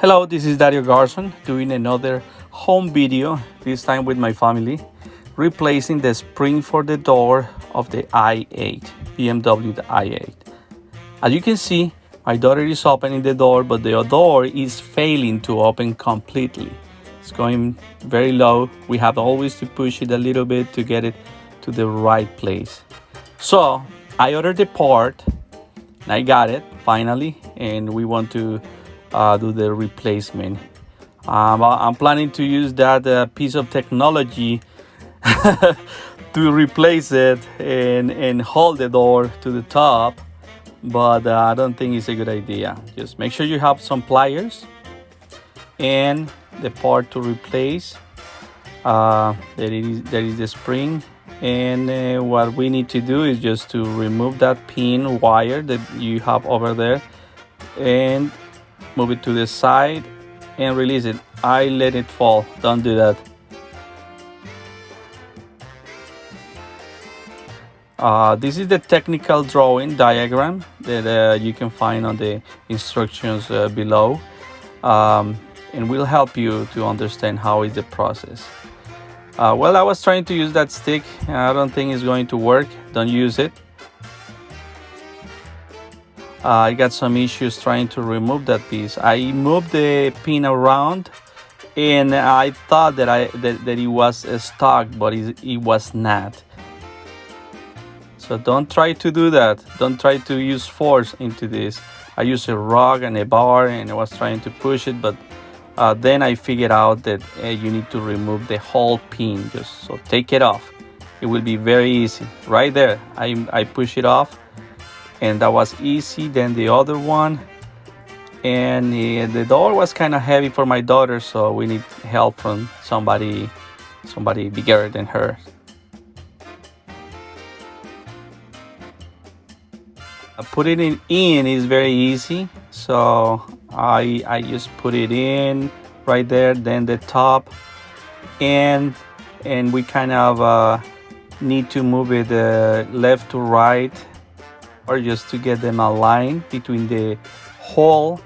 Hello, this is Dario Garson doing another home video, this time with my family, replacing the spring for the door of the i8, BMW the i8. As you can see, my daughter is opening the door, but the door is failing to open completely. It's going very low. We have always to push it a little bit to get it to the right place. So I ordered the part, and I got it finally, and we want to do the replacement. I'm planning to use that piece of technology to replace it and hold the door to the top, but I don't think it's a good idea. Just make sure you have some pliers and the part to replace. There is the spring, and what we need to do is just to remove that pin wire that you have over there and move it to the side and release it. I let it fall. Don't do that. This is the technical drawing diagram that you can find on the instructions below, and will help you to understand how is the process. Well, I was trying to use that stick. I don't think it's going to work. Don't use it. I got some issues trying to remove that piece. I moved the pin around, and I thought that it was stuck, but it was not. So don't try to do that. Don't try to use force into this. I used a rod and a bar, and I was trying to push it, but then I figured out that you need to remove the whole pin. Just so take it off. It will be very easy. Right there, I push it off, and that was easy. Then the other one, and the door was kind of heavy for my daughter, so we need help from somebody bigger than her. Putting it in is very easy, so I just put it in right there, then the top, and we kind of need to move it left to right, or just to get them aligned between the hole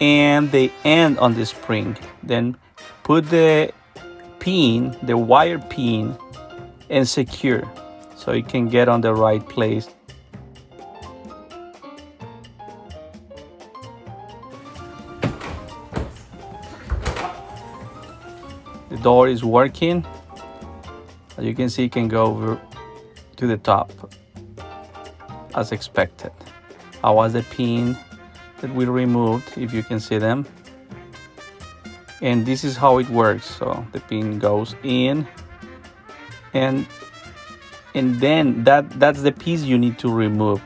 and the end on the spring. Then put the pin, the wire pin, and secure so it can get on the right place. The door is working. As you can see, it can go over to the top as expected. How was the pin that we removed, if you can see them. And this is how it works. So the pin goes in, and then that's the piece you need to remove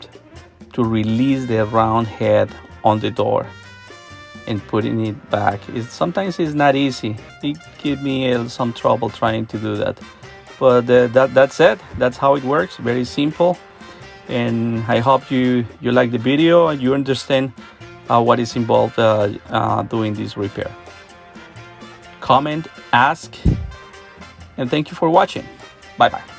to release the round head on the door and putting it back. Sometimes it's not easy. It gives me some trouble trying to do that, but that's it. That's how it works. Very simple. And I hope you like the video and you understand what is involved doing this repair. Comment, ask, and thank you for watching. Bye bye.